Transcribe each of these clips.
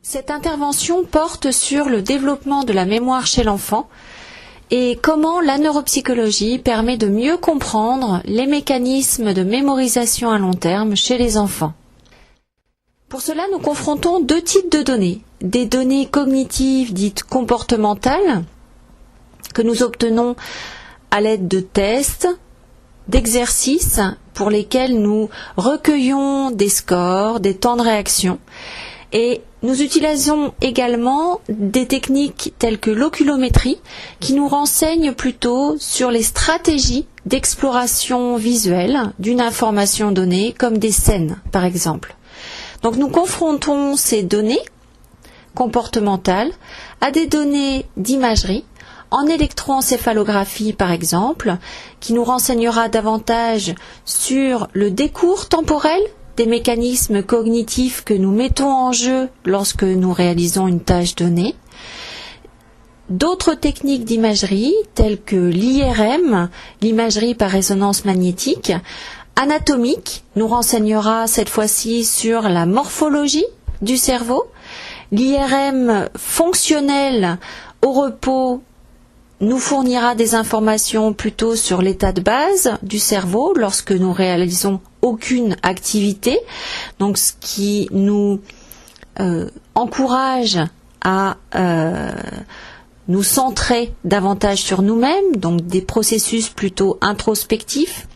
Cette intervention porte sur le développement de la mémoire chez l'enfant et comment la neuropsychologie permet de mieux comprendre les mécanismes de mémorisation à long terme chez les enfants. Pour cela, nous confrontons deux types de données. Des données cognitives dites comportementales, que nous obtenons à l'aide de tests, d'exercices pour lesquels nous recueillons des scores, des temps de réaction. Et nous utilisons également des techniques telles que l'oculométrie qui nous renseignent plutôt sur les stratégies d'exploration visuelle d'une information donnée, comme des scènes par exemple. Donc nous confrontons ces données comportementales à des données d'imagerie, en électroencéphalographie par exemple, qui nous renseignera davantage sur le décours temporel des mécanismes cognitifs que nous mettons en jeu lorsque nous réalisons une tâche donnée. D'autres techniques d'imagerie, telles que l'IRM, l'imagerie par résonance magnétique, anatomique, nous renseignera cette fois-ci sur la morphologie du cerveau. L'IRM fonctionnel au repos nous fournira des informations plutôt sur l'état de base du cerveau lorsque nous réalisons aucune activité, donc ce qui nous encourage à nous centrer davantage sur nous-mêmes, donc des processus plutôt introspectifs.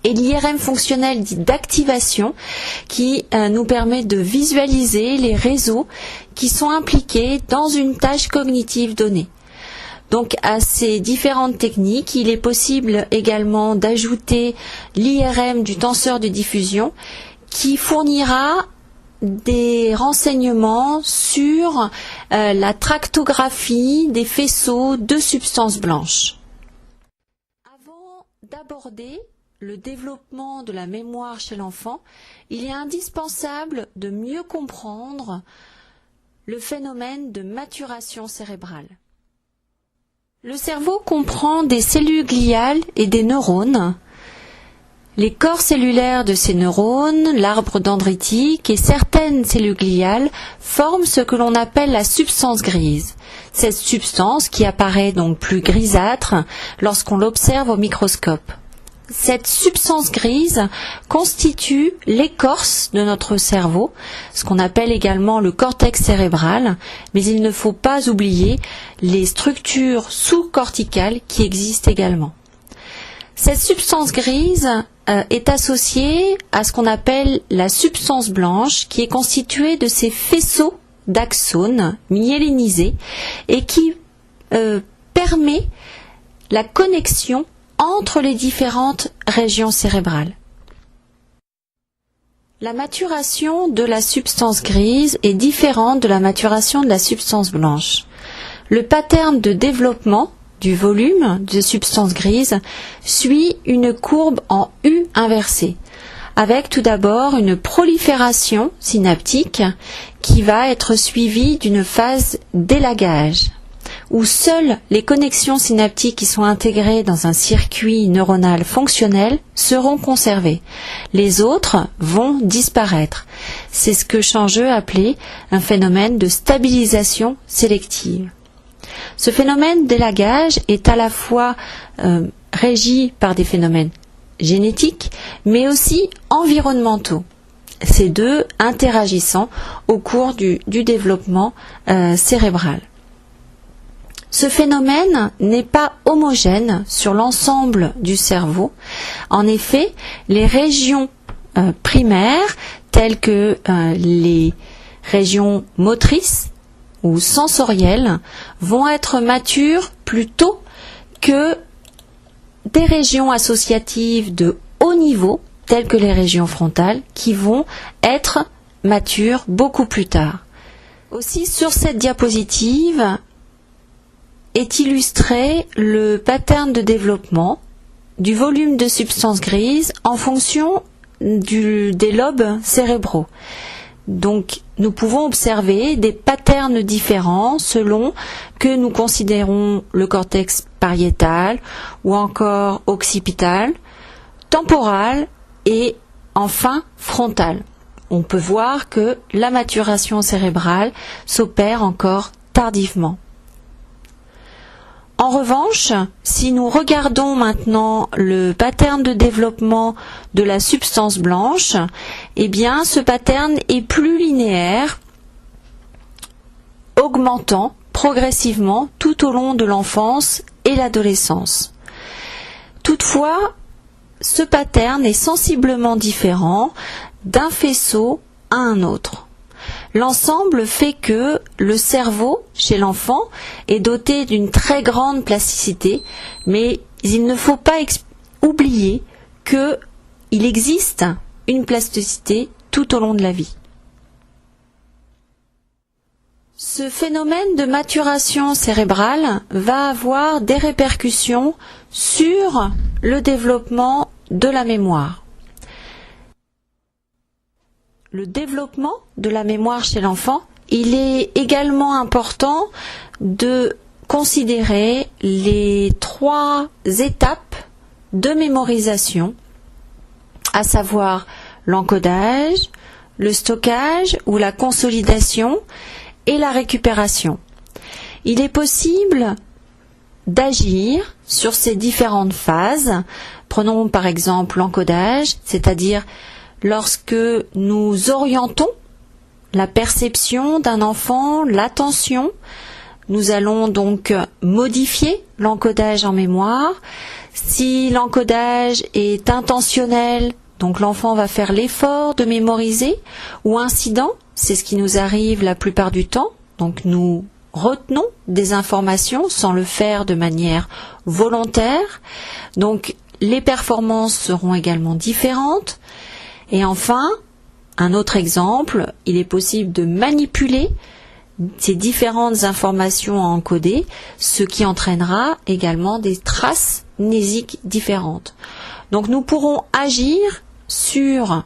Et l'IRM fonctionnel dit d'activation qui nous permet de visualiser les réseaux qui sont impliqués dans une tâche cognitive donnée. Donc à ces différentes techniques, il est possible également d'ajouter l'IRM du tenseur de diffusion qui fournira des renseignements sur la tractographie des faisceaux de substances blanches. Avant d'aborder le développement de la mémoire chez l'enfant, il est indispensable de mieux comprendre le phénomène de maturation cérébrale. Le cerveau comprend des cellules gliales et des neurones. Les corps cellulaires de ces neurones, l'arbre dendritique et certaines cellules gliales forment ce que l'on appelle la substance grise. Cette substance qui apparaît donc plus grisâtre lorsqu'on l'observe au microscope. Cette substance grise constitue l'écorce de notre cerveau, ce qu'on appelle également le cortex cérébral, mais il ne faut pas oublier les structures sous-corticales qui existent également. Cette substance grise est associée à ce qu'on appelle la substance blanche, qui est constituée de ces faisceaux d'axones myélinisés et qui permet la connexion entre les différentes régions cérébrales. La maturation de la substance grise est différente de la maturation de la substance blanche. Le pattern de développement du volume de substance grise suit une courbe en U inversée, avec tout d'abord une prolifération synaptique qui va être suivie d'une phase d'élagage, où seules les connexions synaptiques qui sont intégrées dans un circuit neuronal fonctionnel seront conservées. Les autres vont disparaître. C'est ce que Changeux appelait un phénomène de stabilisation sélective. Ce phénomène d'élagage est à la fois régi par des phénomènes génétiques, mais aussi environnementaux. Ces deux interagissant au cours du développement cérébral. Ce phénomène n'est pas homogène sur l'ensemble du cerveau. En effet, les régions primaires, telles que les régions motrices ou sensorielles, vont être matures plus tôt que des régions associatives de haut niveau, telles que les régions frontales, qui vont être matures beaucoup plus tard. Aussi, sur cette diapositive, est illustré le pattern de développement du volume de substance grise en fonction des lobes cérébraux. Donc, nous pouvons observer des patterns différents selon que nous considérons le cortex pariétal ou encore occipital, temporal et enfin frontal. on peut voir que la maturation cérébrale s'opère encore tardivement. En revanche, si nous regardons maintenant le pattern de développement de la substance blanche, eh bien ce pattern est plus linéaire, augmentant progressivement tout au long de l'enfance et l'adolescence. Toutefois, ce pattern est sensiblement différent d'un faisceau à un autre. L'ensemble fait que le cerveau, chez l'enfant, est doté d'une très grande plasticité, mais il ne faut pas oublier qu'il existe une plasticité tout au long de la vie. Ce phénomène de maturation cérébrale va avoir des répercussions sur le développement de la mémoire. Le développement de la mémoire chez l'enfant, il est également important de considérer les 3 étapes de mémorisation, à savoir l'encodage, le stockage ou la consolidation et la récupération. Il est possible d'agir sur ces différentes phases. Prenons par exemple l'encodage, c'est-à-dire lorsque nous orientons la perception d'un enfant, l'attention, nous allons donc modifier l'encodage en mémoire. Si l'encodage est intentionnel, donc l'enfant va faire l'effort de mémoriser, ou incident, c'est ce qui nous arrive la plupart du temps, donc nous retenons des informations sans le faire de manière volontaire, donc les performances seront également différentes. Et enfin, un autre exemple, il est possible de manipuler ces différentes informations à encoder, ce qui entraînera également des traces mnésiques différentes. Donc nous pourrons agir sur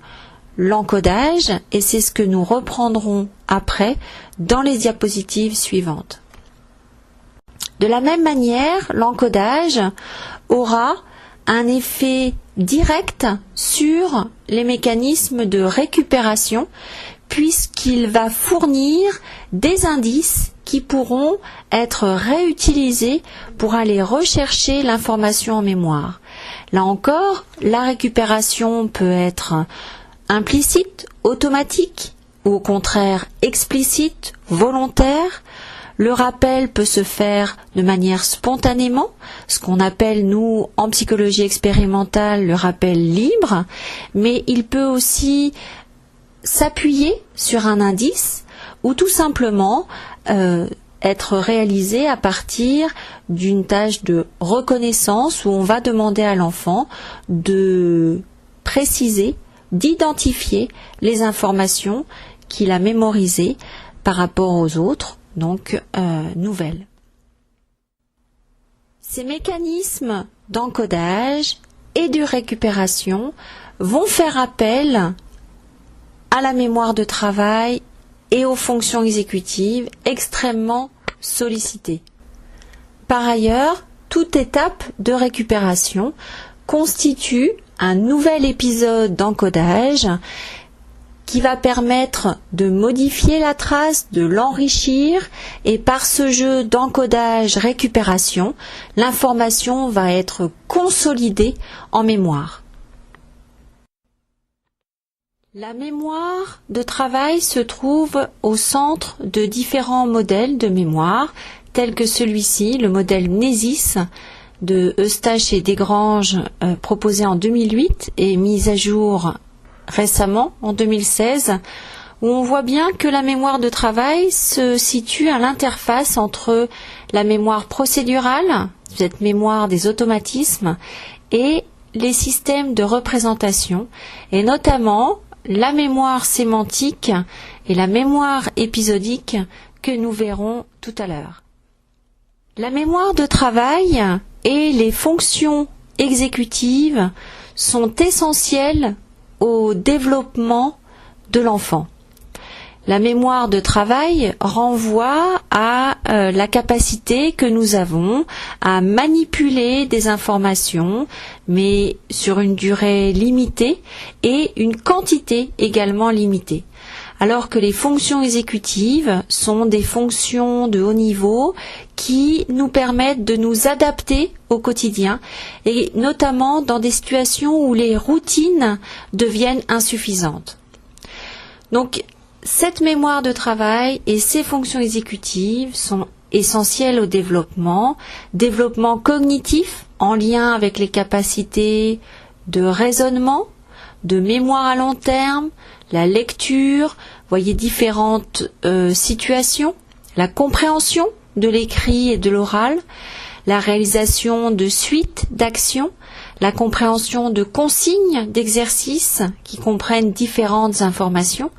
l'encodage et c'est ce que nous reprendrons après dans les diapositives suivantes. De la même manière, l'encodage aura un effet direct sur les mécanismes de récupération puisqu'il va fournir des indices qui pourront être réutilisés pour aller rechercher l'information en mémoire. Là encore, la récupération peut être implicite, automatique ou au contraire explicite, volontaire. Le rappel peut se faire de manière spontanément, ce qu'on appelle nous en psychologie expérimentale le rappel libre, mais il peut aussi s'appuyer sur un indice ou tout simplement être réalisé à partir d'une tâche de reconnaissance où on va demander à l'enfant de préciser, d'identifier les informations qu'il a mémorisées par rapport aux autres, donc nouvelles. Ces mécanismes d'encodage et de récupération vont faire appel à la mémoire de travail et aux fonctions exécutives extrêmement sollicitées. Par ailleurs, toute étape de récupération constitue un nouvel épisode d'encodage qui va permettre de modifier la trace, de l'enrichir et par ce jeu d'encodage-récupération, l'information va être consolidée en mémoire. La mémoire de travail se trouve au centre de différents modèles de mémoire, tels que celui-ci, le modèle Mnesis de Eustache et Desgranges, proposé en 2008 et mis à jour récemment, en 2016, où on voit bien que la mémoire de travail se situe à l'interface entre la mémoire procédurale, cette mémoire des automatismes, et les systèmes de représentation, et notamment la mémoire sémantique et la mémoire épisodique que nous verrons tout à l'heure. La mémoire de travail et les fonctions exécutives sont essentielles au développement de l'enfant. La mémoire de travail renvoie à la capacité que nous avons à manipuler des informations, mais sur une durée limitée et une quantité également limitée. Alors que les fonctions exécutives sont des fonctions de haut niveau qui nous permettent de nous adapter au quotidien et notamment dans des situations où les routines deviennent insuffisantes. Donc, cette mémoire de travail et ces fonctions exécutives sont essentielles au développement cognitif en lien avec les capacités de raisonnement, de mémoire à long terme, la lecture, voyez différentes situations, la compréhension de l'écrit et de l'oral, la réalisation de suites d'actions, la compréhension de consignes d'exercices qui comprennent différentes informations,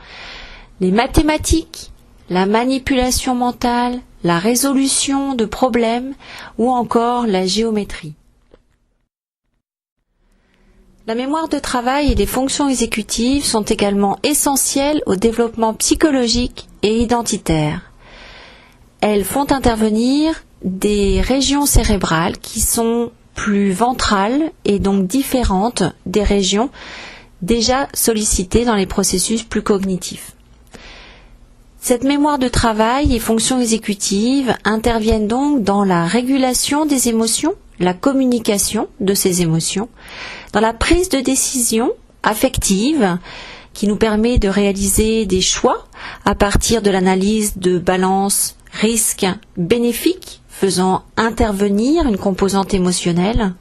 les mathématiques, la manipulation mentale, la résolution de problèmes ou encore la géométrie. La mémoire de travail et les fonctions exécutives sont également essentielles au développement psychologique et identitaire. Elles font intervenir des régions cérébrales qui sont plus ventrales et donc différentes des régions déjà sollicitées dans les processus plus cognitifs. Cette mémoire de travail et fonctions exécutives interviennent donc dans la régulation des émotions, la communication de ces émotions, dans la prise de décision affective qui nous permet de réaliser des choix à partir de l'analyse de balance risque-bénéfique faisant intervenir une composante émotionnelle.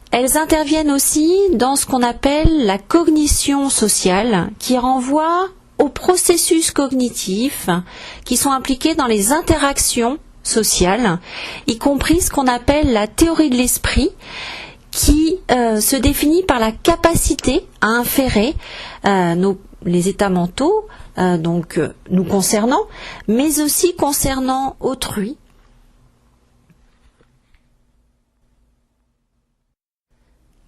Elles interviennent aussi dans ce qu'on appelle la cognition sociale qui renvoie aux processus cognitifs qui sont impliqués dans les interactions sociales, y compris ce qu'on appelle la théorie de l'esprit qui se définit par la capacité à inférer les états mentaux nous concernant, mais aussi concernant autrui.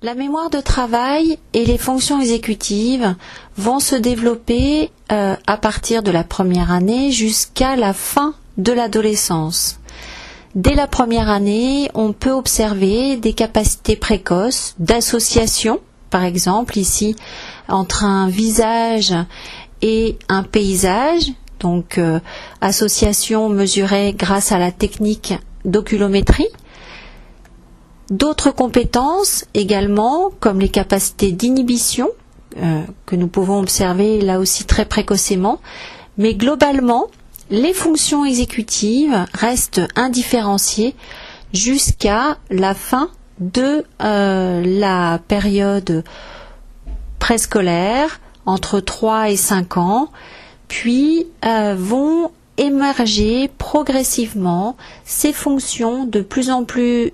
La mémoire de travail et les fonctions exécutives vont se développer à partir de la première année jusqu'à la fin de l'adolescence. Dès la première année, on peut observer des capacités précoces d'association, par exemple ici entre un visage et un paysage, donc association mesurée grâce à la technique d'oculométrie. D'autres compétences également, comme les capacités d'inhibition, que nous pouvons observer là aussi très précocement, mais globalement, les fonctions exécutives restent indifférenciées jusqu'à la fin de la période préscolaire, entre 3 et 5 ans, puis vont émerger progressivement ces fonctions de plus en plus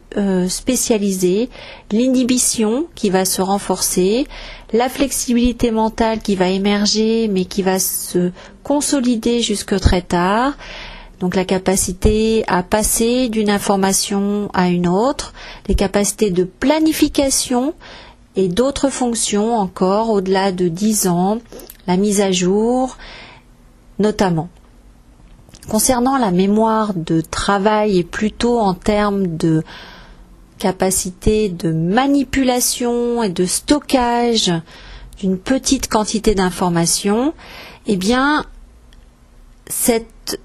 spécialisées, l'inhibition qui va se renforcer, la flexibilité mentale qui va émerger mais qui va se consolider jusque très tard, donc la capacité à passer d'une information à une autre, les capacités de planification et d'autres fonctions encore au-delà de 10 ans, la mise à jour notamment. Concernant la mémoire de travail et plutôt en termes de capacité de manipulation et de stockage d'une petite quantité d'informations, eh bien, cette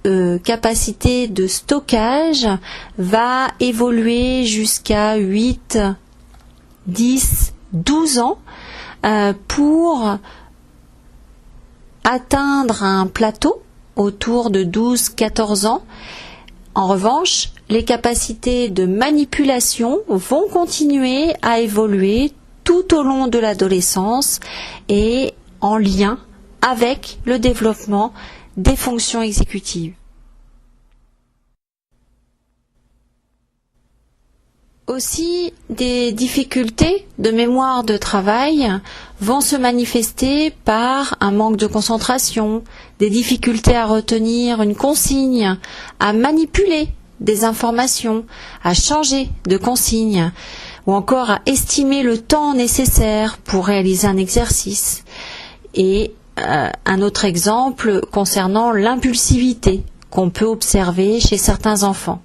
capacité de stockage va évoluer jusqu'à 8, 10, 12 ans pour atteindre un plateau autour de 12-14 ans. En revanche, les capacités de manipulation vont continuer à évoluer tout au long de l'adolescence et en lien avec le développement des fonctions exécutives. Aussi, des difficultés de mémoire de travail vont se manifester par un manque de concentration, des difficultés à retenir une consigne, à manipuler des informations, à changer de consigne, ou encore à estimer le temps nécessaire pour réaliser un exercice. Et un autre exemple concernant l'impulsivité qu'on peut observer chez certains enfants.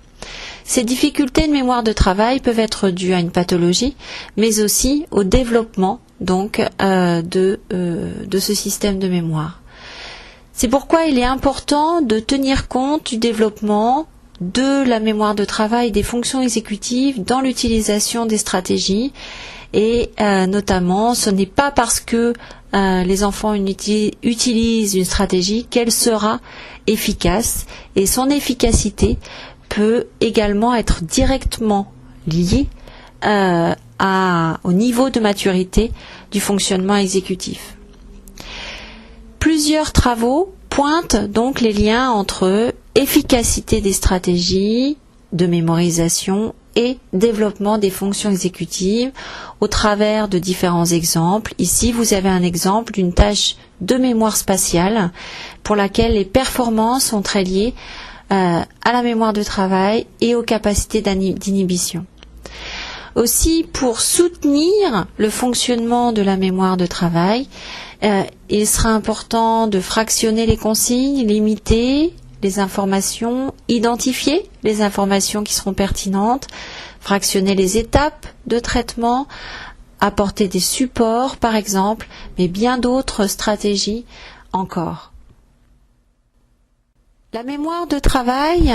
Ces difficultés de mémoire de travail peuvent être dues à une pathologie, mais aussi au développement donc de ce système de mémoire. C'est pourquoi il est important de tenir compte du développement de la mémoire de travail, des fonctions exécutives dans l'utilisation des stratégies. Et notamment, ce n'est pas parce que les enfants utilisent une stratégie qu'elle sera efficace, et son efficacité peut également être directement liée au niveau de maturité du fonctionnement exécutif. Plusieurs travaux pointent donc les liens entre efficacité des stratégies de mémorisation et développement des fonctions exécutives au travers de différents exemples. Ici, vous avez un exemple d'une tâche de mémoire spatiale pour laquelle les performances sont très liées à la mémoire de travail et aux capacités d'inhibition. Aussi, pour soutenir le fonctionnement de la mémoire de travail, il sera important de fractionner les consignes, limiter les informations, identifier les informations qui seront pertinentes, fractionner les étapes de traitement, apporter des supports par exemple, mais bien d'autres stratégies encore. La mémoire de travail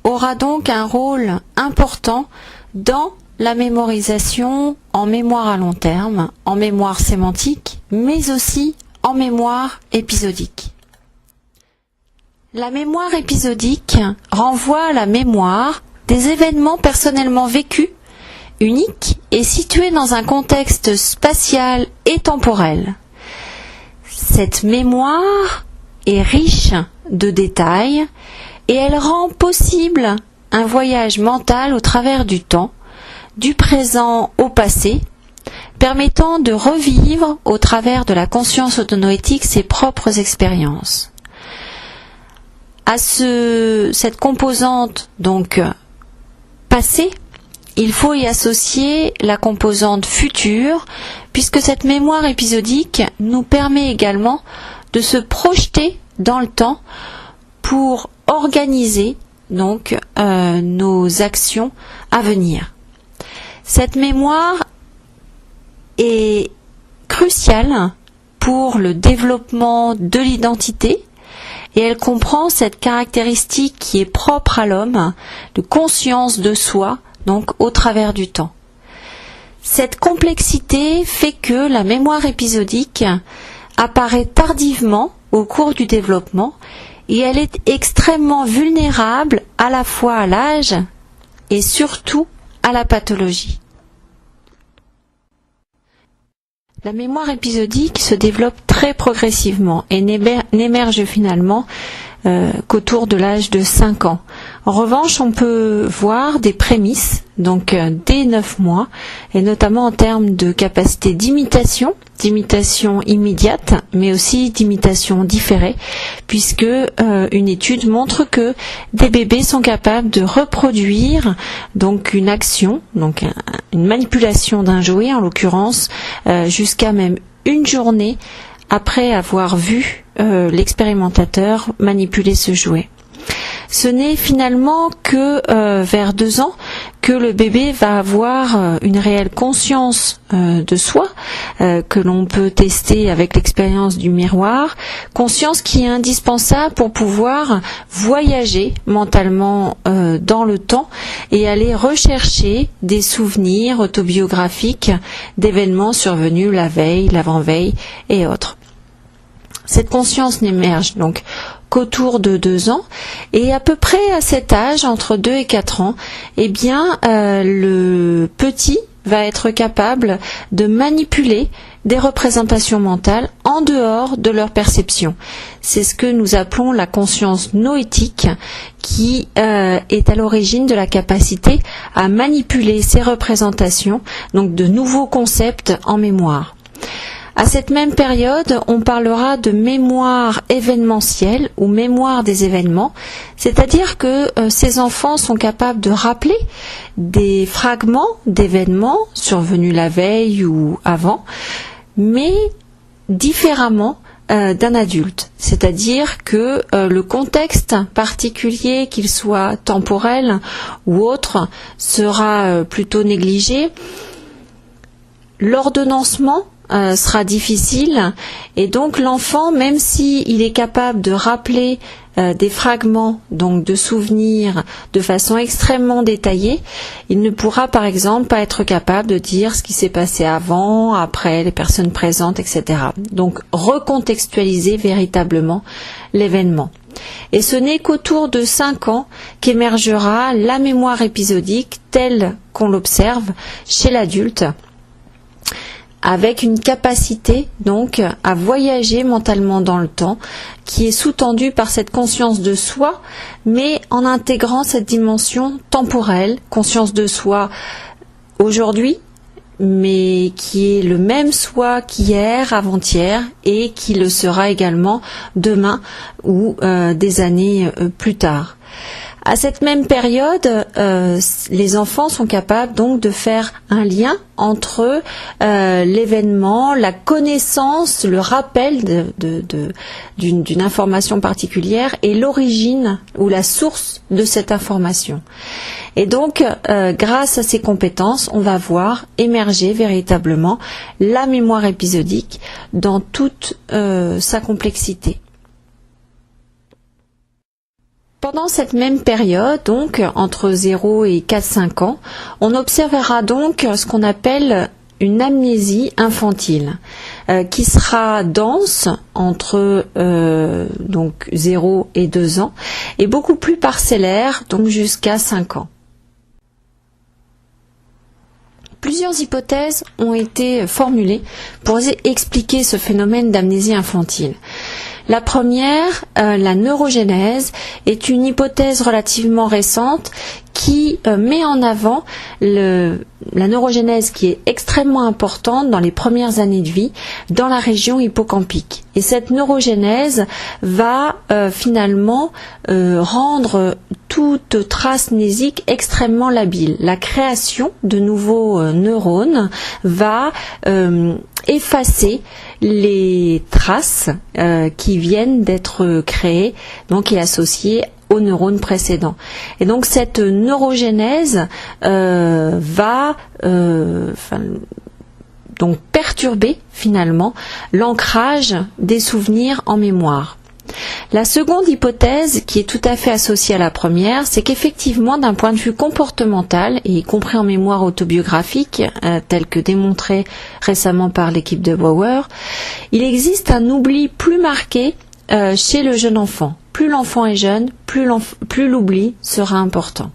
aura donc un rôle important dans la mémorisation en mémoire à long terme, en mémoire sémantique, mais aussi en mémoire épisodique. La mémoire épisodique renvoie à la mémoire des événements personnellement vécus, uniques et situés dans un contexte spatial et temporel. Cette mémoire est riche de détails et elle rend possible un voyage mental au travers du temps, du présent au passé, permettant de revivre au travers de la conscience autonoétique ses propres expériences. À cette composante donc passée, il faut y associer la composante future, puisque cette mémoire épisodique nous permet également de se projeter dans le temps pour organiser donc nos actions à venir. Cette mémoire est cruciale pour le développement de l'identité et elle comprend cette caractéristique qui est propre à l'homme, de conscience de soi, donc au travers du temps. Cette complexité fait que la mémoire épisodique apparaît tardivement au cours du développement et elle est extrêmement vulnérable à la fois à l'âge et surtout à la pathologie. La mémoire épisodique se développe très progressivement et n'émerge finalement qu'autour de l'âge de 5 ans. En revanche, on peut voir des prémices, donc dès 9 mois, et notamment en termes de capacité d'imitation immédiate, mais aussi d'imitation différée, puisque une étude montre que des bébés sont capables de reproduire donc une action, donc une manipulation d'un jouet en l'occurrence, jusqu'à même une journée après avoir vu l'expérimentateur manipuler ce jouet. Ce n'est finalement que vers 2 ans que le bébé va avoir une réelle conscience de soi, que l'on peut tester avec l'expérience du miroir, conscience qui est indispensable pour pouvoir voyager mentalement dans le temps et aller rechercher des souvenirs autobiographiques d'événements survenus la veille, l'avant-veille et autres. Cette conscience n'émerge donc qu'autour de 2 ans et à peu près à cet âge, entre 2 et 4 ans, eh bien le petit va être capable de manipuler des représentations mentales en dehors de leur perception. C'est ce que nous appelons la conscience noétique qui est à l'origine de la capacité à manipuler ces représentations, donc de nouveaux concepts en mémoire. À cette même période, on parlera de mémoire événementielle ou mémoire des événements, c'est-à-dire que ces enfants sont capables de rappeler des fragments d'événements survenus la veille ou avant, mais différemment d'un adulte. C'est-à-dire que le contexte particulier, qu'il soit temporel ou autre, sera plutôt négligé. L'ordonnancement sera difficile et donc l'enfant, même s'il est capable de rappeler des fragments donc de souvenirs de façon extrêmement détaillée, il ne pourra par exemple pas être capable de dire ce qui s'est passé avant, après, les personnes présentes, etc. Donc recontextualiser véritablement l'événement. Et ce n'est qu'autour de 5 ans qu'émergera la mémoire épisodique telle qu'on l'observe chez l'adulte, avec une capacité donc à voyager mentalement dans le temps, qui est sous-tendue par cette conscience de soi, mais en intégrant cette dimension temporelle, conscience de soi aujourd'hui, mais qui est le même soi qu'hier, avant-hier, et qui le sera également demain ou des années plus tard. À cette même période, les enfants sont capables donc de faire un lien entre l'événement, la connaissance, le rappel d'une information particulière et l'origine ou la source de cette information. Et donc, grâce à ces compétences, on va voir émerger véritablement la mémoire épisodique dans toute sa complexité. Pendant cette même période, donc entre 0 et 4-5 ans, on observera donc ce qu'on appelle une amnésie infantile, qui sera dense entre donc 0 et 2 ans et beaucoup plus parcellaire, donc jusqu'à 5 ans. Plusieurs hypothèses ont été formulées pour expliquer ce phénomène d'amnésie infantile. La première, la neurogénèse, est une hypothèse relativement récente qui met en avant la neurogénèse qui est extrêmement importante dans les premières années de vie dans la région hippocampique. Et cette neurogénèse va finalement rendre toute trace mnésique extrêmement labile. La création de nouveaux neurones va effacer les traces qui viennent d'être créées donc et associées aux neurones précédents. Et donc cette neurogénèse va donc perturber finalement l'ancrage des souvenirs en mémoire. La seconde hypothèse, qui est tout à fait associée à la première, c'est qu'effectivement, d'un point de vue comportemental, et y compris en mémoire autobiographique, tel que démontré récemment par l'équipe de Bauer, il existe un oubli plus marqué chez le jeune enfant. Plus l'enfant est jeune, plus l'oubli sera important.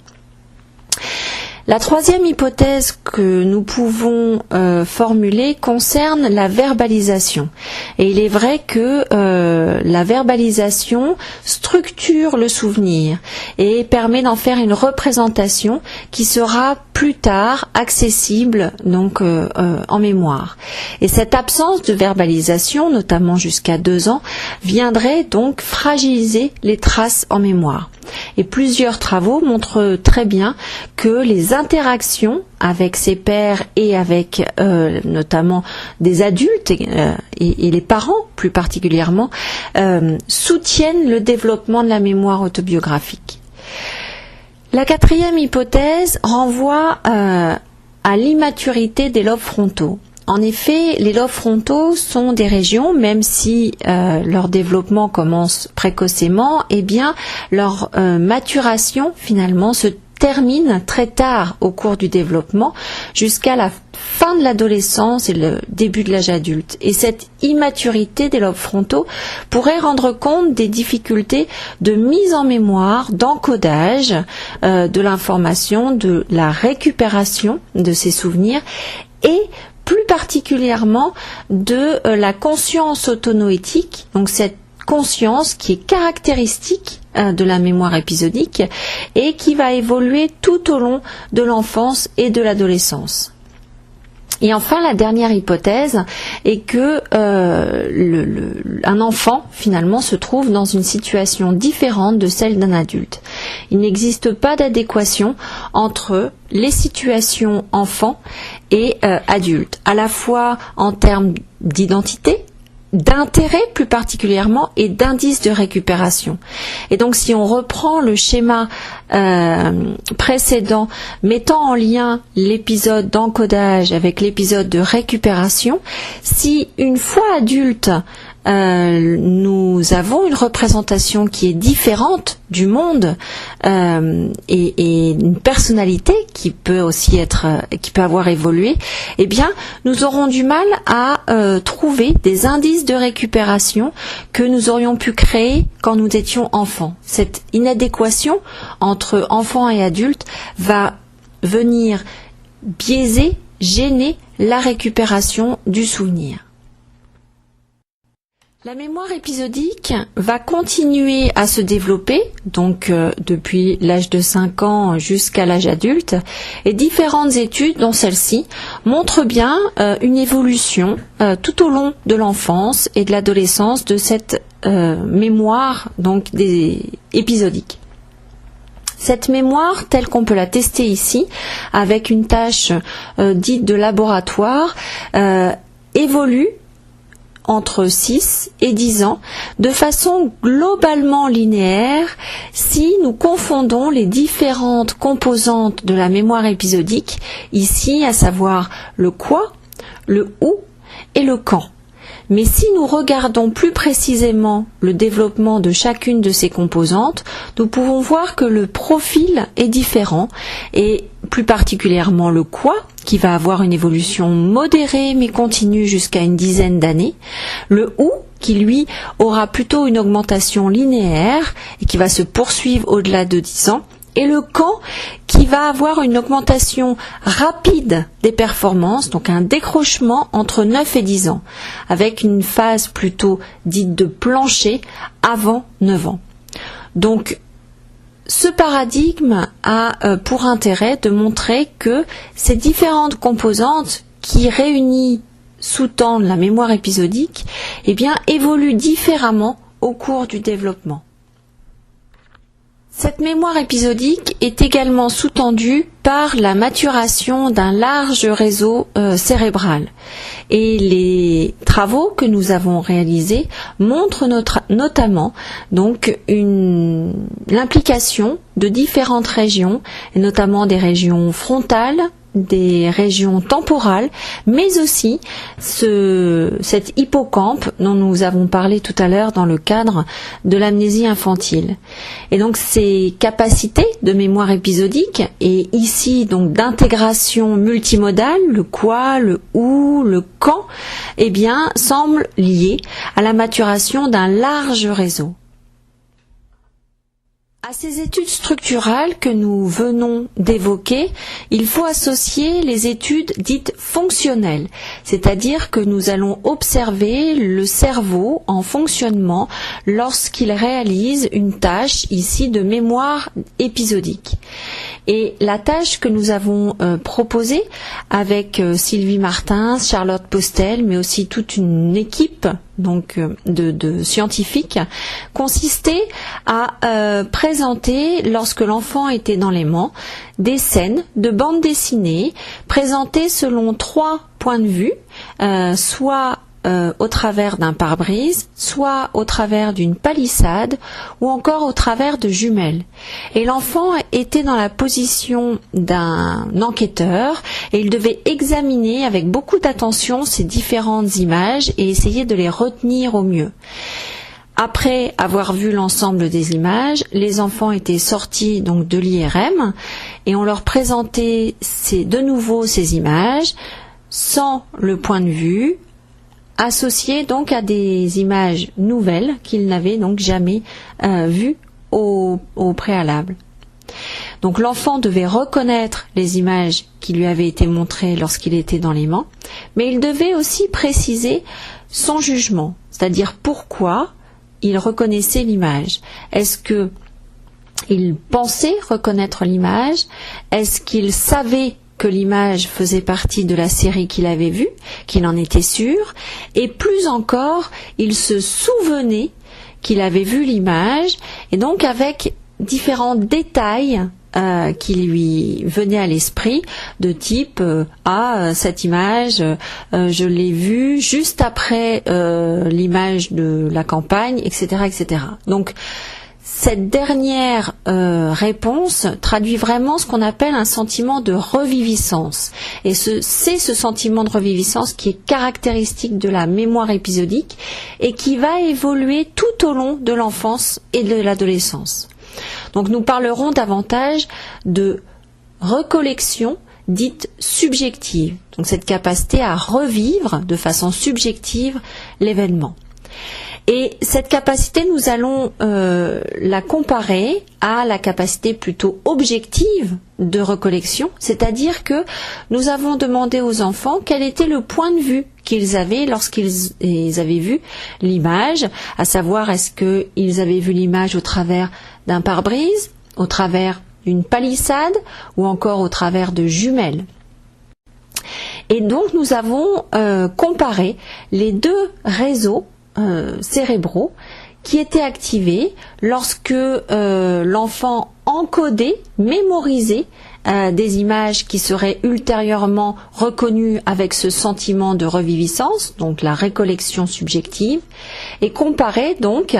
La troisième hypothèse que nous pouvons formuler concerne la verbalisation. Et il est vrai que la verbalisation structure le souvenir et permet d'en faire une représentation qui sera plus tard accessible donc en mémoire. Et cette absence de verbalisation, notamment jusqu'à 2 ans, viendrait donc fragiliser les traces en mémoire. Et plusieurs travaux montrent très bien que les interactions avec ses pairs et avec notamment des adultes et les parents plus particulièrement soutiennent le développement de la mémoire autobiographique. La quatrième hypothèse renvoie à l'immaturité des lobes frontaux. En effet, les lobes frontaux sont des régions, même si leur développement commence précocement, eh bien leur maturation finalement se termine très tard au cours du développement, jusqu'à la fin de l'adolescence et le début de l'âge adulte. Et cette immaturité des lobes frontaux pourrait rendre compte des difficultés de mise en mémoire, d'encodage de l'information, de la récupération de ces souvenirs et plus particulièrement de la conscience autonoétique, donc cette conscience qui est caractéristique de la mémoire épisodique et qui va évoluer tout au long de l'enfance et de l'adolescence. Et enfin, la dernière hypothèse est que un enfant, finalement, se trouve dans une situation différente de celle d'un adulte. Il n'existe pas d'adéquation entre les situations enfants et adultes, à la fois en termes d'identité, d'intérêt plus particulièrement et d'indices de récupération. Et donc si on reprend le schéma précédent mettant en lien l'épisode d'encodage avec l'épisode de récupération, si une fois adulte nous avons une représentation qui est différente du monde et une personnalité qui peut aussi qui peut avoir évolué, eh bien nous aurons du mal à trouver des indices de récupération que nous aurions pu créer quand nous étions enfants. Cette inadéquation entre enfants et adultes va venir biaiser, gêner la récupération du souvenir. La mémoire épisodique va continuer à se développer, donc depuis l'âge de 5 ans jusqu'à l'âge adulte, et différentes études, dont celle-ci, montrent bien une évolution tout au long de l'enfance et de l'adolescence de cette mémoire donc épisodique. Cette mémoire, telle qu'on peut la tester ici, avec une tâche dite de laboratoire, évolue entre 6 et 10 ans, de façon globalement linéaire, si nous confondons les différentes composantes de la mémoire épisodique, ici à savoir le quoi, le où et le quand. Mais si nous regardons plus précisément le développement de chacune de ces composantes, nous pouvons voir que le profil est différent et plus particulièrement le quoi, qui va avoir une évolution modérée mais continue jusqu'à une dizaine d'années, le où, qui lui aura plutôt une augmentation linéaire et qui va se poursuivre au-delà de 10 ans, et le quand qui va avoir une augmentation rapide des performances, donc un décrochement entre 9 et 10 ans, avec une phase plutôt dite de plancher avant 9 ans. Donc, ce paradigme a pour intérêt de montrer que ces différentes composantes qui réunies sous-tendent la mémoire épisodique, eh bien, évoluent différemment au cours du développement. Cette mémoire épisodique est également sous-tendue par la maturation d'un large réseau cérébral. Et les travaux que nous avons réalisés montrent notamment donc l'implication de différentes régions, et notamment des régions frontales, des régions temporales, mais aussi cet hippocampe dont nous avons parlé tout à l'heure dans le cadre de l'amnésie infantile. Et donc ces capacités de mémoire épisodique et ici donc d'intégration multimodale, le quoi, le où, le quand, eh bien semblent liées à la maturation d'un large réseau. À ces études structurales que nous venons d'évoquer, il faut associer les études dites fonctionnelles, c'est-à-dire que nous allons observer le cerveau en fonctionnement lorsqu'il réalise une tâche ici de mémoire épisodique. Et la tâche que nous avons proposée avec Sylvie Martins, Charlotte Postel, mais aussi toute une équipe donc de scientifiques, consistait à présenter, lorsque l'enfant était dans l'aimant, des scènes de bande dessinée présentées selon 3 points de vue, soit au travers d'un pare-brise, soit au travers d'une palissade, ou encore au travers de jumelles. Et l'enfant était dans la position d'un enquêteur et il devait examiner avec beaucoup d'attention ces différentes images et essayer de les retenir au mieux. Après avoir vu l'ensemble des images, les enfants étaient sortis donc de l'IRM et on leur présentait de nouveau ces images sans le point de vue, associées donc à des images nouvelles qu'ils n'avaient donc jamais vues au préalable. Donc l'enfant devait reconnaître les images qui lui avaient été montrées lorsqu'il était dans l'aimant, mais il devait aussi préciser son jugement, c'est-à-dire pourquoi il reconnaissait l'image. Est-ce que il pensait reconnaître l'image? Est-ce qu'il savait que l'image faisait partie de la série qu'il avait vue, qu'il en était sûr? Et plus encore, il se souvenait qu'il avait vu l'image, et donc avec différents détails qui lui venaient à l'esprit, de type cette image, je l'ai vue juste après l'image de la campagne, etc., etc. Donc cette dernière réponse traduit vraiment ce qu'on appelle un sentiment de reviviscence. Et c'est ce sentiment de reviviscence qui est caractéristique de la mémoire épisodique et qui va évoluer tout au long de l'enfance et de l'adolescence. Donc nous parlerons davantage de recollection dite subjective. Donc cette capacité à revivre de façon subjective l'événement. Et cette capacité, nous allons la comparer à la capacité plutôt objective de recollection, c'est-à-dire que nous avons demandé aux enfants quel était le point de vue qu'ils avaient lorsqu'ils avaient vu l'image, à savoir est-ce qu'ils avaient vu l'image au travers d'un pare-brise, au travers d'une palissade ou encore au travers de jumelles. Et donc nous avons comparé les deux réseaux cérébraux qui étaient activés lorsque l'enfant encodait, mémorisait des images qui seraient ultérieurement reconnues avec ce sentiment de reviviscence, donc la récollection subjective, et comparé donc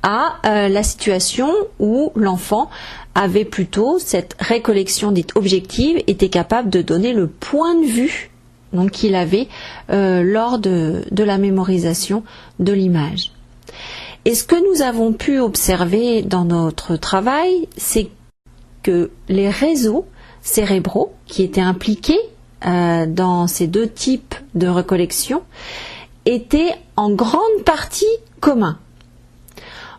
à la situation où l'enfant avait plutôt cette récollection dite objective, était capable de donner le point de vue donc qu'il avait lors de la mémorisation de l'image. Et ce que nous avons pu observer dans notre travail, c'est que les réseaux cérébraux qui étaient impliqués dans ces deux types de recollection étaient en grande partie communs.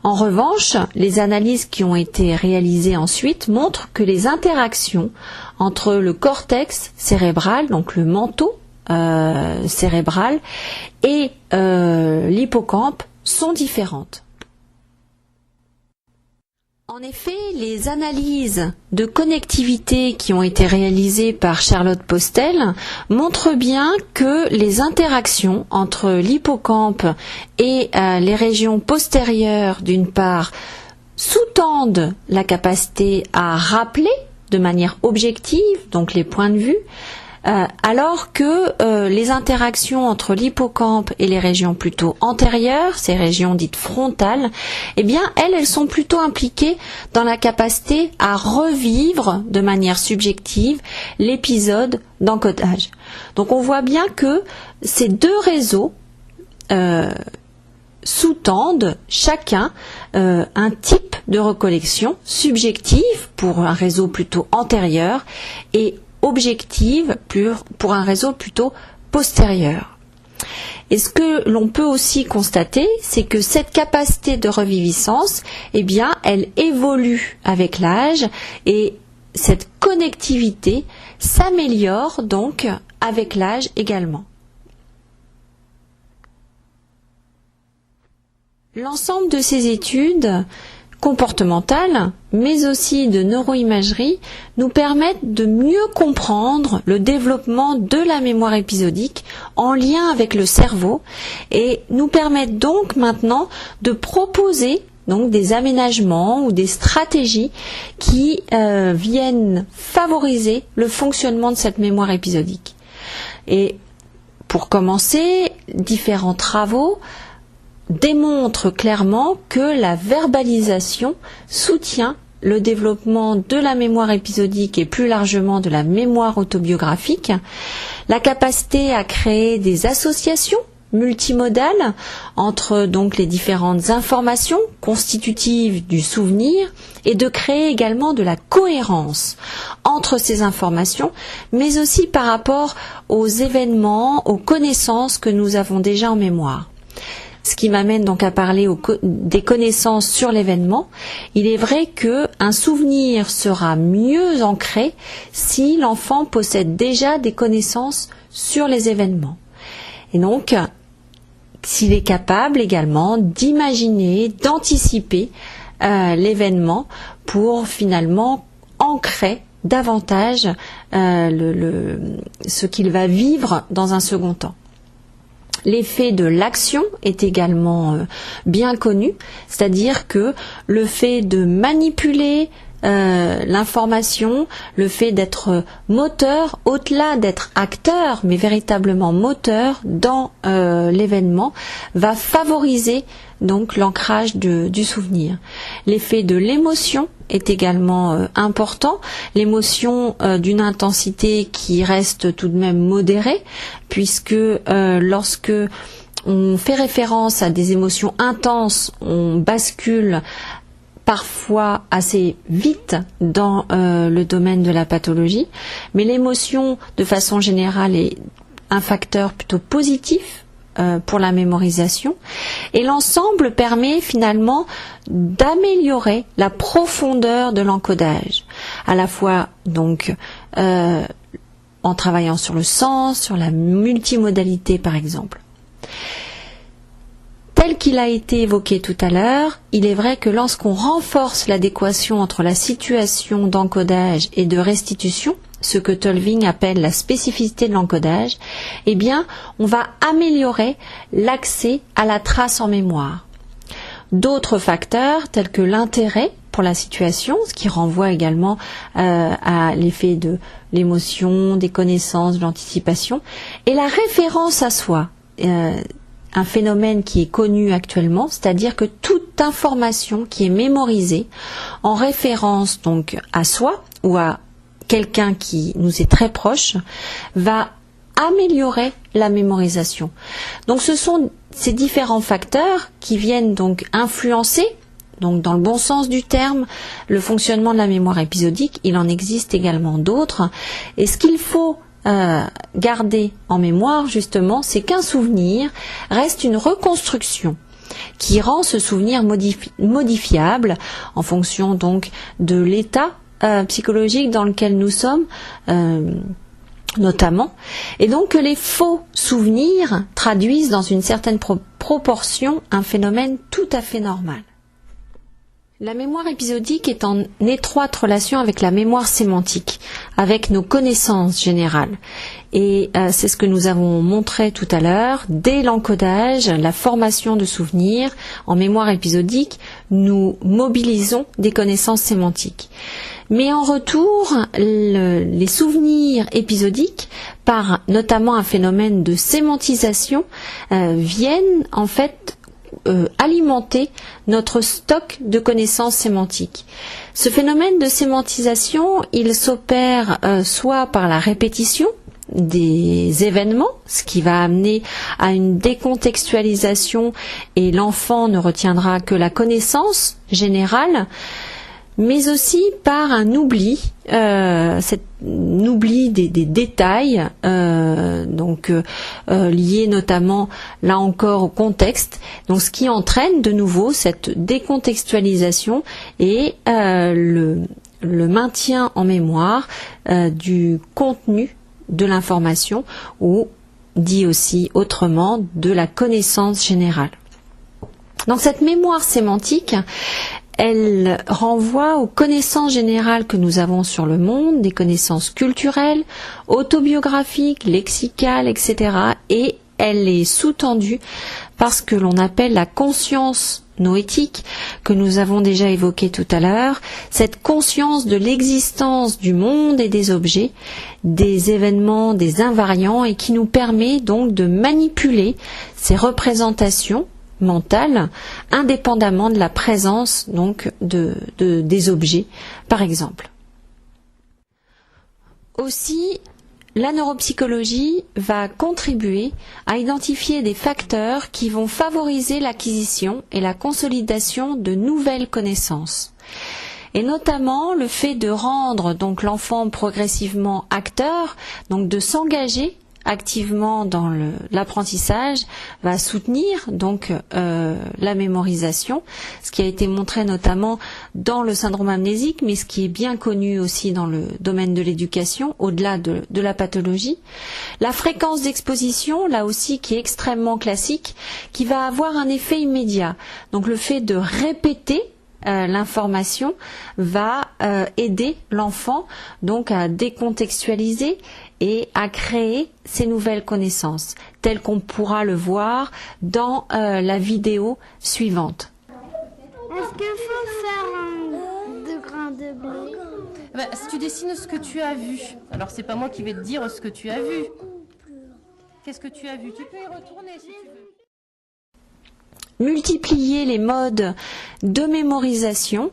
En revanche, les analyses qui ont été réalisées ensuite montrent que les interactions entre le cortex cérébral, donc le manteau cérébral, et l'hippocampe sont différentes. En effet, les analyses de connectivité qui ont été réalisées par Charlotte Postel montrent bien que les interactions entre l'hippocampe et les régions postérieures, d'une part, sous-tendent la capacité à rappeler de manière objective, donc les points de vue, alors que les interactions entre l'hippocampe et les régions plutôt antérieures, ces régions dites frontales, eh bien elles sont plutôt impliquées dans la capacité à revivre de manière subjective l'épisode d'encodage. Donc on voit bien que ces deux réseaux sous-tendent chacun un type de recollection subjective pour un réseau plutôt antérieur et objective pour un réseau plutôt postérieur. Et ce que l'on peut aussi constater, c'est que cette capacité de reviviscence, eh bien, elle évolue avec l'âge et cette connectivité s'améliore donc avec l'âge également. L'ensemble de ces études comportementales, mais aussi de neuroimagerie, nous permettent de mieux comprendre le développement de la mémoire épisodique en lien avec le cerveau et nous permettent donc maintenant de proposer donc des aménagements ou des stratégies qui viennent favoriser le fonctionnement de cette mémoire épisodique. Et pour commencer, différents travaux démontre clairement que la verbalisation soutient le développement de la mémoire épisodique et plus largement de la mémoire autobiographique, la capacité à créer des associations multimodales entre donc les différentes informations constitutives du souvenir et de créer également de la cohérence entre ces informations, mais aussi par rapport aux événements, aux connaissances que nous avons déjà en mémoire. Ce qui m'amène donc à parler des connaissances sur l'événement. Il est vrai qu'un souvenir sera mieux ancré si l'enfant possède déjà des connaissances sur les événements. Et donc, s'il est capable également d'imaginer, d'anticiper l'événement pour finalement ancrer davantage ce qu'il va vivre dans un second temps. L'effet de l'action est également bien connu, c'est-à-dire que le fait de manipuler, l'information, le fait d'être moteur, au-delà d'être acteur, mais véritablement moteur dans l'événement, va favoriser donc l'ancrage du souvenir. L'effet de l'émotion est également important, l'émotion d'une intensité qui reste tout de même modérée, puisque lorsque on fait référence à des émotions intenses, on bascule parfois assez vite dans le domaine de la pathologie, mais l'émotion de façon générale est un facteur plutôt positif pour la mémorisation, et l'ensemble permet finalement d'améliorer la profondeur de l'encodage, à la fois donc en travaillant sur le sens, sur la multimodalité par exemple. Tel qu'il a été évoqué tout à l'heure, il est vrai que lorsqu'on renforce l'adéquation entre la situation d'encodage et de restitution, ce que Tolving appelle la spécificité de l'encodage, eh bien, on va améliorer l'accès à la trace en mémoire. D'autres facteurs, tels que l'intérêt pour la situation, ce qui renvoie également à l'effet de l'émotion, des connaissances, de l'anticipation, et la référence à soi, un phénomène qui est connu actuellement, c'est-à-dire que toute information qui est mémorisée en référence donc à soi ou à quelqu'un qui nous est très proche va améliorer la mémorisation. Donc ce sont ces différents facteurs qui viennent donc influencer, donc dans le bon sens du terme, le fonctionnement de la mémoire épisodique. Il en existe également d'autres. Et ce qu'il faut garder en mémoire justement, c'est qu'un souvenir reste une reconstruction qui rend ce souvenir modifiable en fonction donc de l'état psychologique dans lequel nous sommes notamment, et donc que les faux souvenirs traduisent dans une certaine proportion un phénomène tout à fait normal. La mémoire épisodique est en étroite relation avec la mémoire sémantique, avec nos connaissances générales. Et c'est ce que nous avons montré tout à l'heure. Dès l'encodage, la formation de souvenirs en mémoire épisodique, nous mobilisons des connaissances sémantiques. Mais en retour, les souvenirs épisodiques, par notamment un phénomène de sémantisation, viennent en fait alimenter notre stock de connaissances sémantiques. Ce phénomène de sémantisation, il s'opère soit par la répétition des événements, ce qui va amener à une décontextualisation et l'enfant ne retiendra que la connaissance générale, mais aussi par un oubli, oubli des détails, liés notamment là encore au contexte, donc ce qui entraîne de nouveau cette décontextualisation et le maintien en mémoire du contenu de l'information, ou dit aussi autrement de la connaissance générale. Donc cette mémoire sémantique, elle renvoie aux connaissances générales que nous avons sur le monde, des connaissances culturelles, autobiographiques, lexicales, etc. Et elle est sous-tendue par ce que l'on appelle la conscience noétique, que nous avons déjà évoqué tout à l'heure, cette conscience de l'existence du monde et des objets, des événements, des invariants, et qui nous permet donc de manipuler ces représentations mentale, indépendamment de la présence donc des objets, par exemple. Aussi, la neuropsychologie va contribuer à identifier des facteurs qui vont favoriser l'acquisition et la consolidation de nouvelles connaissances. Et notamment le fait de rendre donc l'enfant progressivement acteur, donc de s'engager activement dans l'apprentissage, va soutenir donc la mémorisation, ce qui a été montré notamment dans le syndrome amnésique, mais ce qui est bien connu aussi dans le domaine de l'éducation, au-delà de la pathologie. La fréquence d'exposition, là aussi, qui est extrêmement classique, qui va avoir un effet immédiat. Donc le fait de répéter l'information va aider l'enfant donc à décontextualiser et à créer ces nouvelles connaissances, telles qu'on pourra le voir dans la vidéo suivante. Est-ce qu'il faut faire de grains de de blé. Bah, si tu dessines ce que tu as vu, alors c'est pas moi qui vais te dire ce que tu as vu. Qu'est-ce que tu as vu? Tu peux y retourner si tu veux. Multiplier les modes de mémorisation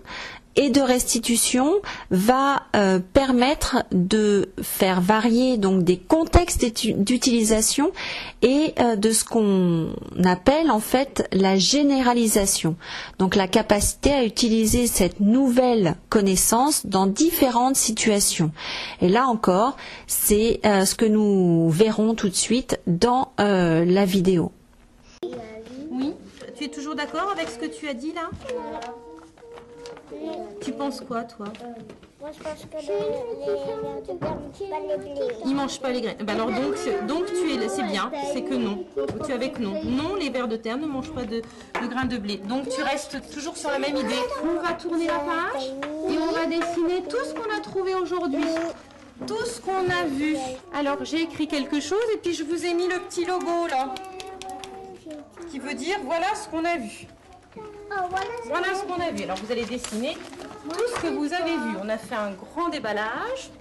et de restitution va permettre de faire varier donc des contextes d'utilisation et de ce qu'on appelle en fait la généralisation. Donc la capacité à utiliser cette nouvelle connaissance dans différentes situations. Et là encore, c'est ce que nous verrons tout de suite dans la vidéo. Oui, tu es toujours d'accord avec ce que tu as dit là? Tu penses quoi, toi? Moi, je pense que les vers de terre ne mangent pas les blés. Ils mangent pas les graines. Ben alors donc c'est bien, c'est que non. Tu es avec non. Non, les vers de terre ne mangent pas de grains de blé. Donc tu restes toujours sur la même idée. On va tourner la page et on va dessiner tout ce qu'on a trouvé aujourd'hui. Tout ce qu'on a vu. Alors j'ai écrit quelque chose et puis je vous ai mis le petit logo là. Qui veut dire voilà ce qu'on a vu. Voilà ce qu'on a vu. Alors vous allez dessiner tout ce que vous avez vu. On a fait un grand déballage.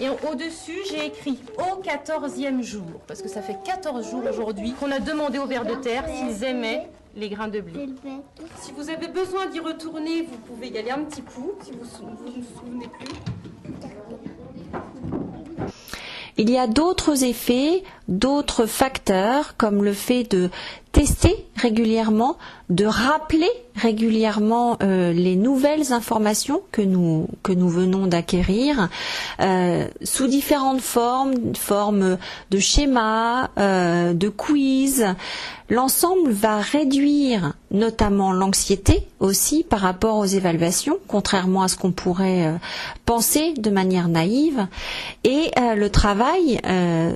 Et au-dessus, j'ai écrit au 14e jour. Parce que ça fait 14 jours aujourd'hui qu'on a demandé aux vers de terre s'ils aimaient les grains de blé. Si vous avez besoin d'y retourner, vous pouvez y aller un petit coup, si vous ne vous souvenez plus. Il y a d'autres effets, d'autres facteurs, comme le fait de tester régulièrement, de rappeler régulièrement les nouvelles informations que nous venons d'acquérir sous différentes formes de schémas, de quiz. L'ensemble va réduire notamment l'anxiété aussi par rapport aux évaluations, contrairement à ce qu'on pourrait penser de manière naïve. Et le travail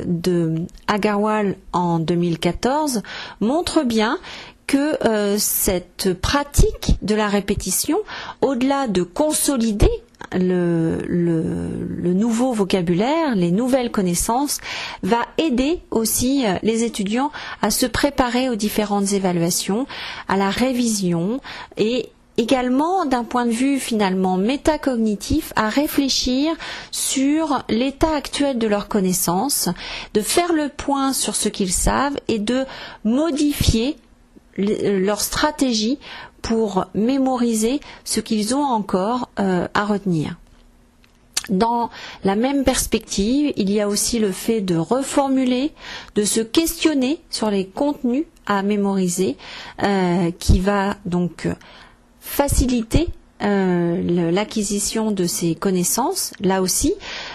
de Agarwal en 2014 montre bien que cette pratique de la répétition, au-delà de consolider le nouveau vocabulaire, les nouvelles connaissances, va aider aussi les étudiants à se préparer aux différentes évaluations, à la révision et également d'un point de vue finalement métacognitif à réfléchir sur l'état actuel de leurs connaissances, de faire le point sur ce qu'ils savent et de modifier leur stratégie pour mémoriser ce qu'ils ont encore à retenir. Dans la même perspective, il y a aussi le fait de reformuler, de se questionner sur les contenus à mémoriser, qui va donc faciliter l'acquisition de ces connaissances. Là aussi,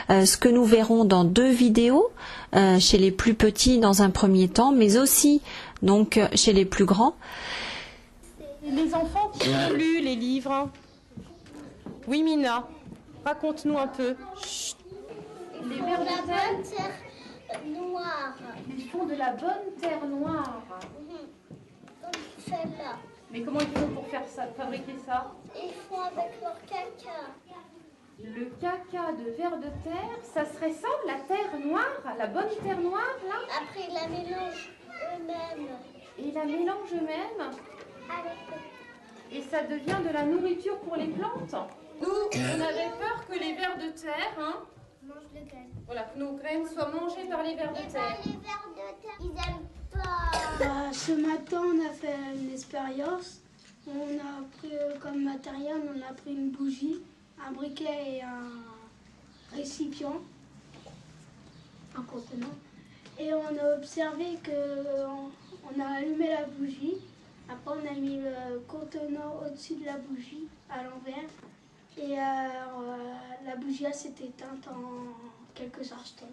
ce que nous verrons dans 2 vidéos, chez les plus petits dans un premier temps, mais aussi donc chez les plus grands. Les enfants qui ont lu les livres. Oui, Mina, raconte-nous un peu. Chut. Les vers de terre noire. Ils font de la bonne terre noire. Comme celle-là. Mais comment ils font pour faire ça, fabriquer ça? Ils font avec leur caca. Le caca de vers de terre, ça serait ça, la terre noire, la bonne terre noire, là? Après, ils la mélangent eux-mêmes. Et ils la mélangent eux-mêmes? Et ça devient de la nourriture pour les plantes? Nous, on avait peur que les vers de terre, Mangent les graines. voilà, que nos graines soient mangées par les vers de terre. Les vers de terre, ils aiment pas. Ce matin, on a fait une expérience. On a pris comme matériel, on a pris une bougie, un briquet et un récipient, un contenant. Et on a observé qu'on a allumé la bougie. Après, on a mis le contenant au-dessus de la bougie, à l'envers. Et la bougie s'est éteinte en quelques instants.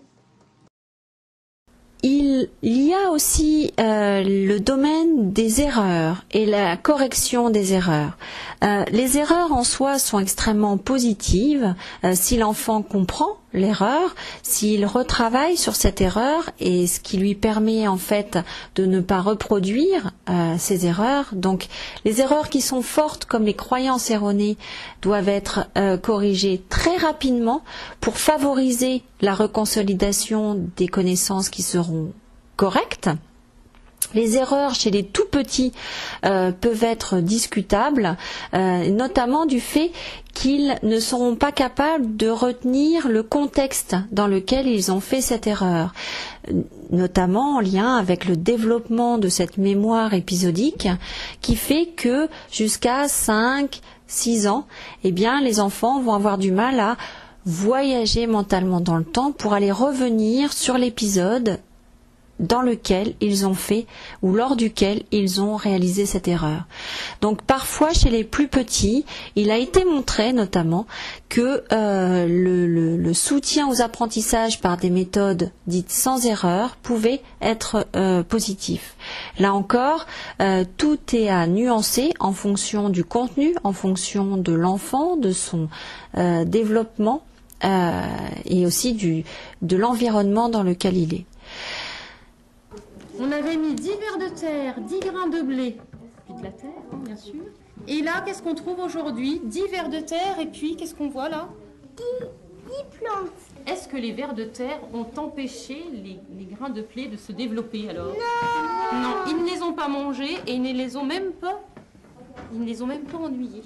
Il y a aussi le domaine des erreurs et la correction des erreurs. Les erreurs en soi sont extrêmement positives si l'enfant comprend l'erreur, s'il retravaille sur cette erreur et ce qui lui permet en fait de ne pas reproduire ces erreurs. Donc les erreurs qui sont fortes comme les croyances erronées doivent être corrigées très rapidement pour favoriser la reconsolidation des connaissances qui seront correctes. Les erreurs chez les tout petits peuvent être discutables, notamment du fait qu'ils ne seront pas capables de retenir le contexte dans lequel ils ont fait cette erreur, notamment en lien avec le développement de cette mémoire épisodique qui fait que jusqu'à 5-6 ans, eh bien, les enfants vont avoir du mal à voyager mentalement dans le temps pour aller revenir sur l'épisode dans lequel ils ont fait ou lors duquel ils ont réalisé cette erreur. Donc parfois chez les plus petits, il a été montré notamment que le soutien aux apprentissages par des méthodes dites sans erreur pouvait être positif. Là encore, tout est à nuancer en fonction du contenu, en fonction de l'enfant, de son développement et aussi de l'environnement dans lequel il est. On avait mis 10 vers de terre, 10 grains de blé, puis de la terre, hein, bien sûr. Et là, qu'est-ce qu'on trouve aujourd'hui? 10 vers de terre, et puis, qu'est-ce qu'on voit là? 10 plantes. Est-ce que les vers de terre ont empêché les grains de blé de se développer alors? Non, ils ne les ont pas mangés et ils ne les ont même pas, ennuyés.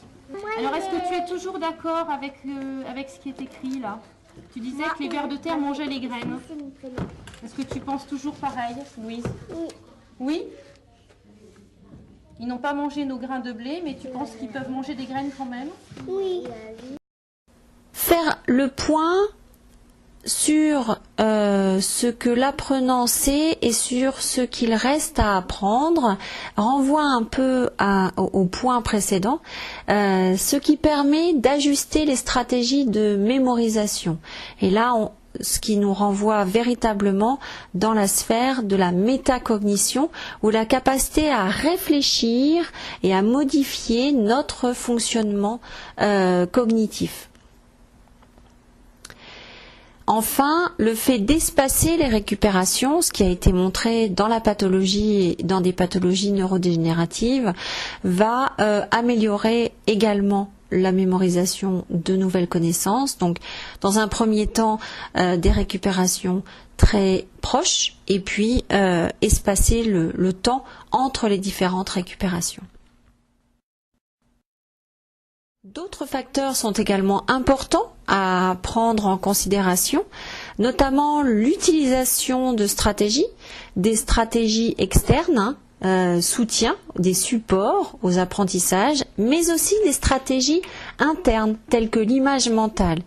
Alors, est-ce que tu es toujours d'accord avec ce qui est écrit là? Tu disais que les vers de terre mangeaient les graines. Est-ce que tu penses toujours pareil, Louise? Oui. Oui? Ils n'ont pas mangé nos grains de blé, mais tu penses qu'ils peuvent manger des graines quand même? Oui. Faire le point sur ce que l'apprenant sait et sur ce qu'il reste à apprendre renvoie un peu au point précédent, ce qui permet d'ajuster les stratégies de mémorisation. Et là, ce qui nous renvoie véritablement dans la sphère de la métacognition, ou la capacité à réfléchir et à modifier notre fonctionnement cognitif. Enfin, le fait d'espacer les récupérations, ce qui a été montré dans la pathologie, dans des pathologies neurodégénératives, va améliorer également la mémorisation de nouvelles connaissances. Donc, dans un premier temps, des récupérations très proches, et puis espacer le temps entre les différentes récupérations. D'autres facteurs sont également importants à prendre en considération, notamment l'utilisation de stratégies, des stratégies externes, soutien, des supports aux apprentissages, mais aussi des stratégies internes telles que l'image mentale.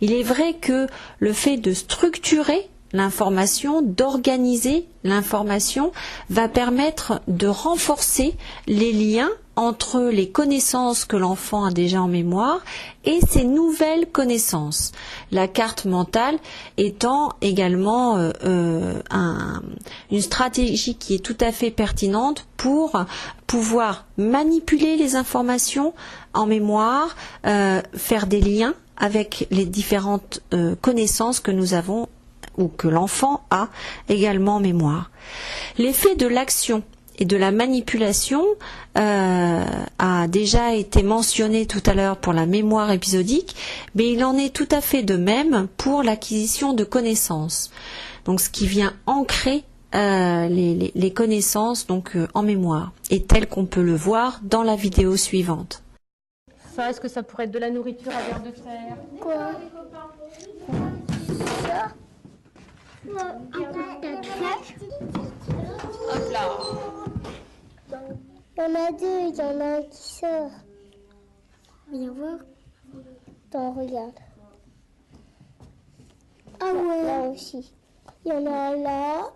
Il est vrai que le fait de structurer l'information, d'organiser l'information, va permettre de renforcer les liens entre les connaissances que l'enfant a déjà en mémoire et ses nouvelles connaissances. La carte mentale étant également une stratégie qui est tout à fait pertinente pour pouvoir manipuler les informations en mémoire, faire des liens avec les différentes connaissances que nous avons ou que l'enfant a également en mémoire. L'effet de l'action et de la manipulation a déjà été mentionné tout à l'heure pour la mémoire épisodique, mais il en est tout à fait de même pour l'acquisition de connaissances. Donc ce qui vient ancrer les connaissances donc en mémoire, et tel qu'on peut le voir dans la vidéo suivante. Ça, est-ce que ça pourrait être de la nourriture à vers de terre? Quoi? Ça? Hop là. Il y en a deux, il y en a un qui sort. Viens voir. Attends, regarde. Ah ouais. Là aussi. Il y en a un là.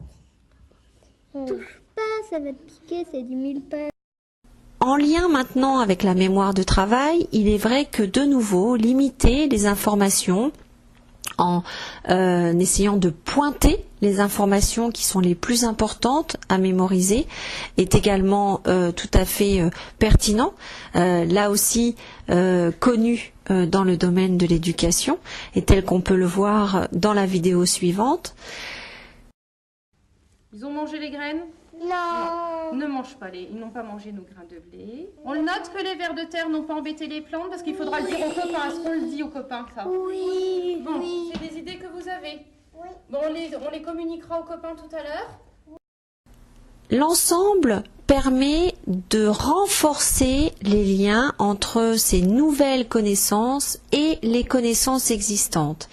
Touche pas, ça va te piquer, c'est du mille-pattes. En lien maintenant avec la mémoire de travail, il est vrai que de nouveau, limiter les informations en essayant de pointer les informations qui sont les plus importantes à mémoriser est également tout à fait pertinent, là aussi connu dans le domaine de l'éducation, et tel qu'on peut le voir dans la vidéo suivante. Ils ont mangé les graines? Non. Ne mange pas ils n'ont pas mangé nos grains de blé. On le note que les vers de terre n'ont pas embêté les plantes parce qu'il faudra le dire aux copains. Est-ce qu'on le dit aux copains ça? Oui. Bon, Oui. c'est des idées que vous avez. Oui. Bon, on les communiquera aux copains tout à l'heure. l'ensemble permet de renforcer les liens entre ces nouvelles connaissances et les connaissances existantes.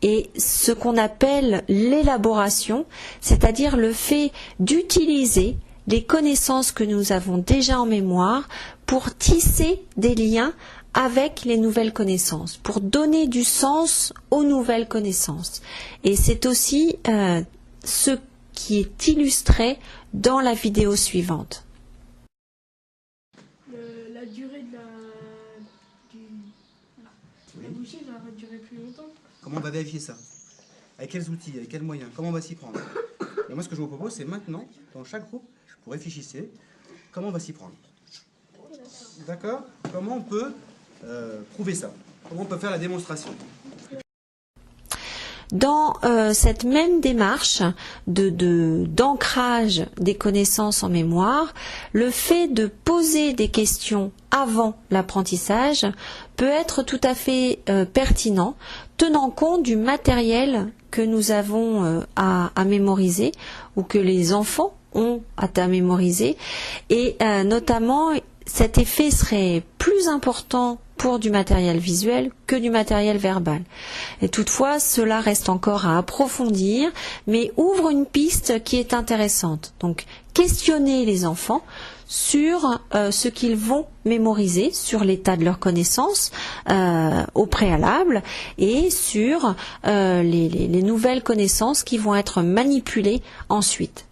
Et ce qu'on appelle l'élaboration, c'est-à-dire le fait d'utiliser les connaissances que nous avons déjà en mémoire pour tisser des liens avec les nouvelles connaissances, pour donner du sens aux nouvelles connaissances. Et c'est aussi ce qui est illustré dans la vidéo suivante. La durée de la bougie va durer plus longtemps. Comment on va vérifier ça? Avec quels outils? Avec quels moyens? Comment on va s'y prendre? Et moi, ce que je vous propose, c'est maintenant, dans chaque groupe, vous réfléchissez, comment on va s'y prendre. D'accord? Comment on peut prouver ça? Comment on peut faire la démonstration? Dans cette même démarche d'ancrage des connaissances en mémoire, le fait de poser des questions avant l'apprentissage peut être tout à fait pertinent, tenant compte du matériel que nous avons à mémoriser ou que les enfants ont à mémoriser, et notamment cet effet serait plus important pour du matériel visuel que du matériel verbal. Et toutefois, cela reste encore à approfondir, mais ouvre une piste qui est intéressante. Donc, questionner les enfants sur ce qu'ils vont mémoriser, sur l'état de leurs connaissances au préalable, et sur les nouvelles connaissances qui vont être manipulées ensuite.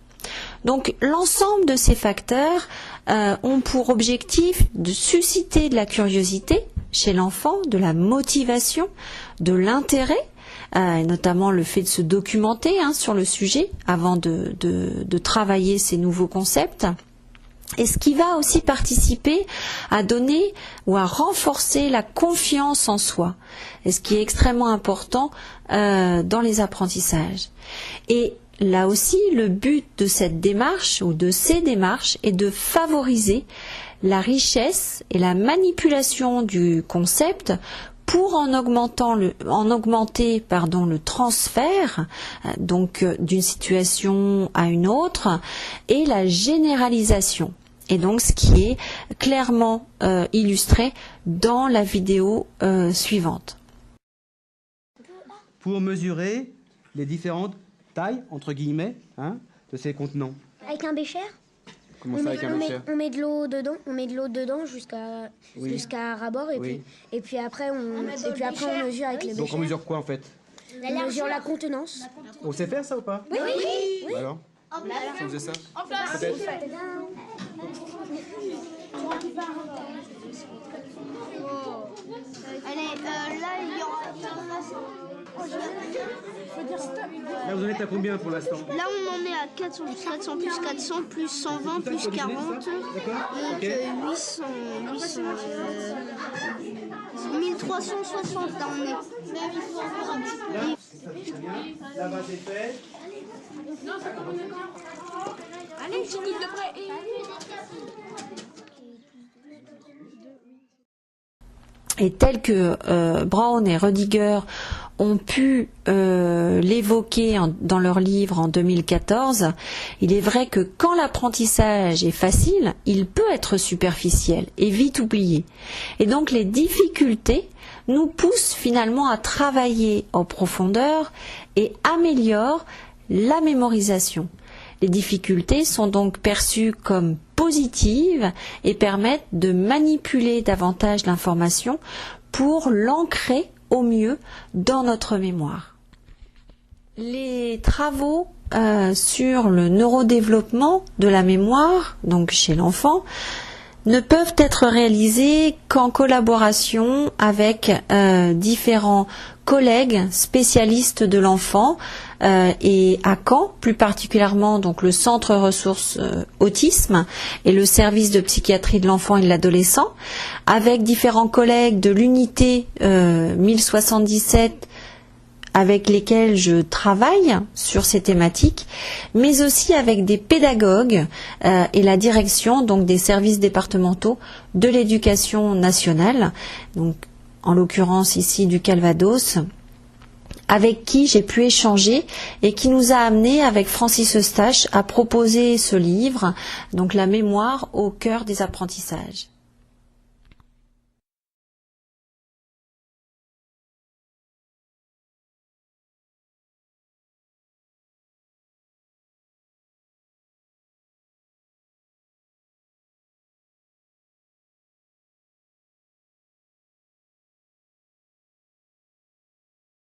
Donc, l'ensemble de ces facteurs ont pour objectif de susciter de la curiosité chez l'enfant, de la motivation, de l'intérêt, notamment le fait de se documenter sur le sujet avant de travailler ces nouveaux concepts. Et ce qui va aussi participer à donner ou à renforcer la confiance en soi, et ce qui est extrêmement important dans les apprentissages. Et là aussi, le but de cette démarche ou de ces démarches est de favoriser la richesse et la manipulation du concept pour en augmenter le transfert donc d'une situation à une autre, et la généralisation. Et donc ce qui est clairement illustré dans la vidéo suivante. Pour mesurer les différentes tailles, entre guillemets, de ces contenants. Avec un bécher? Comment ça, avec un bécher? On met de l'eau dedans jusqu'à ras-bord, et puis après on mesure avec le bécher. Donc on mesure quoi en fait? On mesure la contenance. On sait faire ça ou pas? Oui. Bah alors? Si on faisait ça? Peut-être. Allez, là il y aura... Là vous en êtes à combien pour l'instant? Là on en est à 400 plus 400 plus 400 plus 120 plus 40. Donc 800, 1360 là on est. La base est faite. Allez, finis de près. Et tel que Brown et Rediger ont pu l'évoquer dans leur livre en 2014, il est vrai que quand l'apprentissage est facile, il peut être superficiel et vite oublié. Et donc les difficultés nous poussent finalement à travailler en profondeur et améliorent la mémorisation. Les difficultés sont donc perçues comme positives et permettent de manipuler davantage l'information pour l'ancrer au mieux dans notre mémoire. Les travaux sur le neurodéveloppement de la mémoire, donc chez l'enfant, ne peuvent être réalisés qu'en collaboration avec différents collègues spécialistes de l'enfant, et à Caen, plus particulièrement donc le centre ressources autisme et le service de psychiatrie de l'enfant et de l'adolescent, avec différents collègues de l'unité 1077 avec lesquels je travaille sur ces thématiques, mais aussi avec des pédagogues et la direction donc des services départementaux de l'éducation nationale, donc en l'occurrence ici du Calvados, avec qui j'ai pu échanger et qui nous a amené avec Francis Eustache à proposer ce livre, donc la mémoire au cœur des apprentissages.